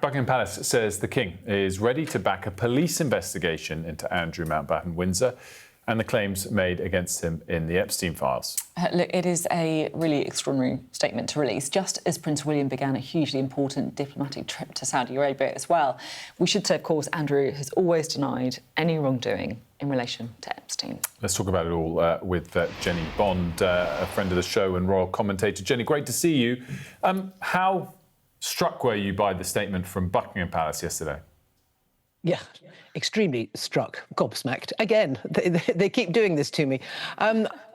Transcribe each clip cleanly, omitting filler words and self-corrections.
Buckingham Palace says the King is ready to back a police investigation into Andrew Mountbatten-Windsor and the claims made against him in the Epstein files. Look, it is a really extraordinary statement to release, just as Prince William began a hugely important diplomatic trip to Saudi Arabia as well. We should say, of course, Andrew has always denied any wrongdoing in relation to Epstein. Let's talk about it all with Jennie Bond, a friend of the show and royal commentator. Jennie, great to see you. How struck were you by the statement from Buckingham Palace yesterday? Yeah, extremely struck, gobsmacked. Again, they keep doing this to me.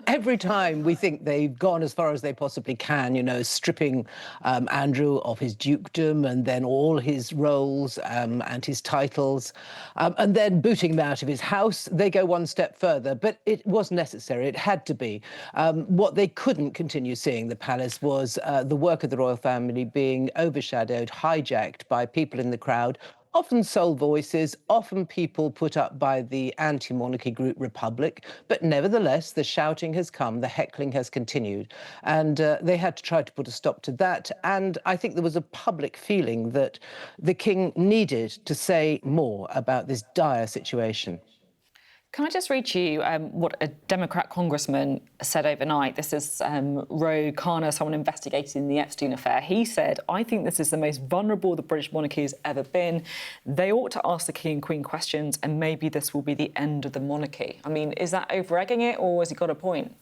Every time we think they've gone as far as they possibly can, you know, stripping Andrew of his dukedom and then all his roles and his titles, and then booting him out of his house, they go one step further. But it was necessary. It had to be. What they couldn't continue seeing, the palace, was the work of the royal family being overshadowed, hijacked by people in the crowd, often sole voices, often people put up by the anti-monarchy group Republic, but nevertheless, the shouting has come, the heckling has continued, and they had to try to put a stop to that. And I think there was a public feeling that the King needed to say more about this dire situation. Can I just read to you what a Democrat congressman said overnight? This is Ro Khanna, someone investigating the Epstein affair. He said, "I think this is the most vulnerable the British monarchy has ever been. They ought to ask the King and Queen questions, and maybe this will be the end of the monarchy." I mean, is that over-egging it, or has he got a point?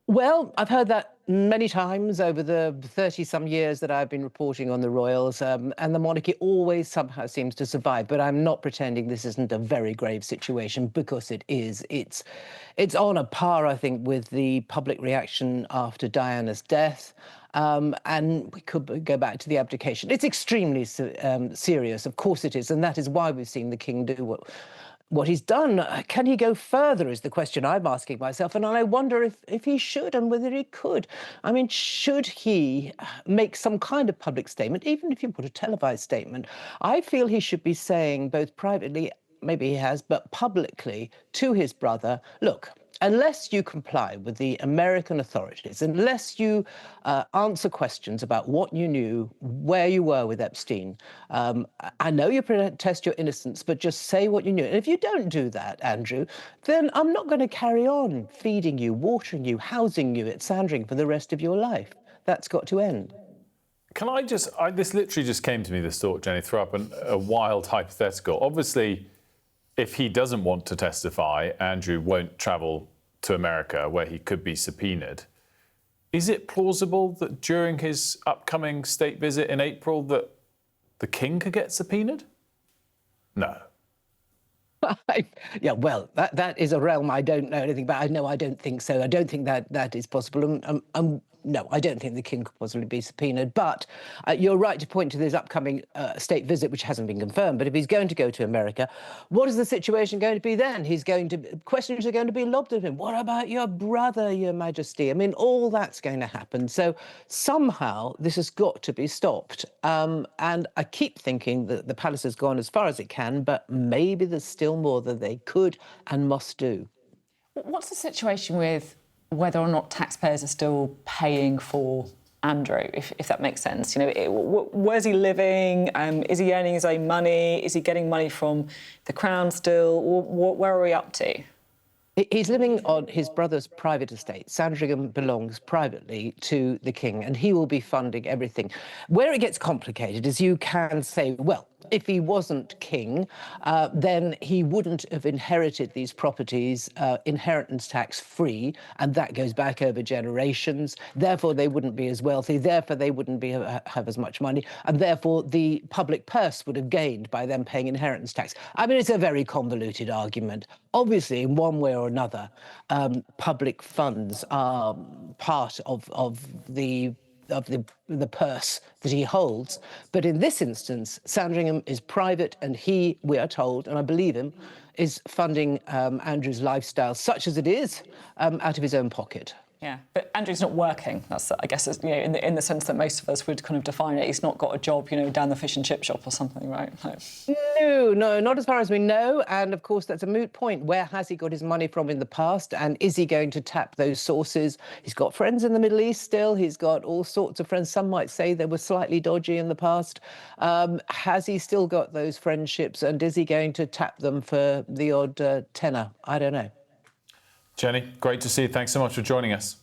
Well, I've heard that many times over the 30-some years that I've been reporting on the royals, and the monarchy always somehow seems to survive. But I'm not pretending this isn't a very grave situation, because it is. It's on a par, I think, with the public reaction after Diana's death. And we could go back to the abdication. It's extremely serious, of course it is, and that is why we've seen the King do what he's done. Can he go further is the question I'm asking myself, and I wonder if he should and whether he could. I mean, should he make some kind of public statement, even if you put a televised statement? I feel he should be saying, both privately, maybe he has, but publicly, to his brother, look, unless you comply with the American authorities, unless you answer questions about what you knew, where you were with Epstein, I know you protest your innocence, but just say what you knew. And if you don't do that, Andrew, then I'm not going to carry on feeding you, watering you, housing you at Sandringham for the rest of your life. That's got to end. Can I just, this literally just came to me, this thought, Jennie, throw up a wild hypothetical. Obviously, if he doesn't want to testify, Andrew won't travel to America where he could be subpoenaed. Is it plausible that during his upcoming state visit in April that the King could get subpoenaed? No. Yeah, well, that is a realm I don't know anything about. I don't think so. I don't think that is possible. No, I don't think the King could possibly be subpoenaed. But you're right to point to this upcoming state visit, which hasn't been confirmed. But if he's going to go to America, what is the situation going to be then? Questions are going to be lobbed at him. What about your brother, Your Majesty? I mean, all that's going to happen. So somehow this has got to be stopped. And I keep thinking that the palace has gone as far as it can, but maybe there's still more that they could and must do. What's the situation with whether or not taxpayers are still paying for Andrew, if that makes sense? You know, where's he living? Is he earning his own money? Is he getting money from the Crown still? Where are we up to? He's living on his brother's private estate. Sandringham belongs privately to the King, and he will be funding everything. Where it gets complicated is you can say, well, if he wasn't king, then he wouldn't have inherited these properties inheritance tax free, and that goes back over generations. Therefore, they wouldn't be as wealthy. Therefore, they wouldn't have as much money, and therefore the public purse would have gained by them paying inheritance tax. I mean, it's a very convoluted argument. Obviously, in one way or another, public funds are part of the purse that he holds. But in this instance, Sandringham is private, and he, we are told, and I believe him, is funding Andrew's lifestyle, such as it is, out of his own pocket. Yeah, but Andrew's not working. That's, I guess, you know, in the sense that most of us would kind of define it. He's not got a job, you know, down the fish and chip shop or something, right? No, not as far as we know. And of course, that's a moot point. Where has he got his money from in the past? And is he going to tap those sources? He's got friends in the Middle East still. He's got all sorts of friends. Some might say they were slightly dodgy in the past. Has he still got those friendships? And is he going to tap them for the odd tenner? I don't know. Jennie, great to see you. Thanks so much for joining us.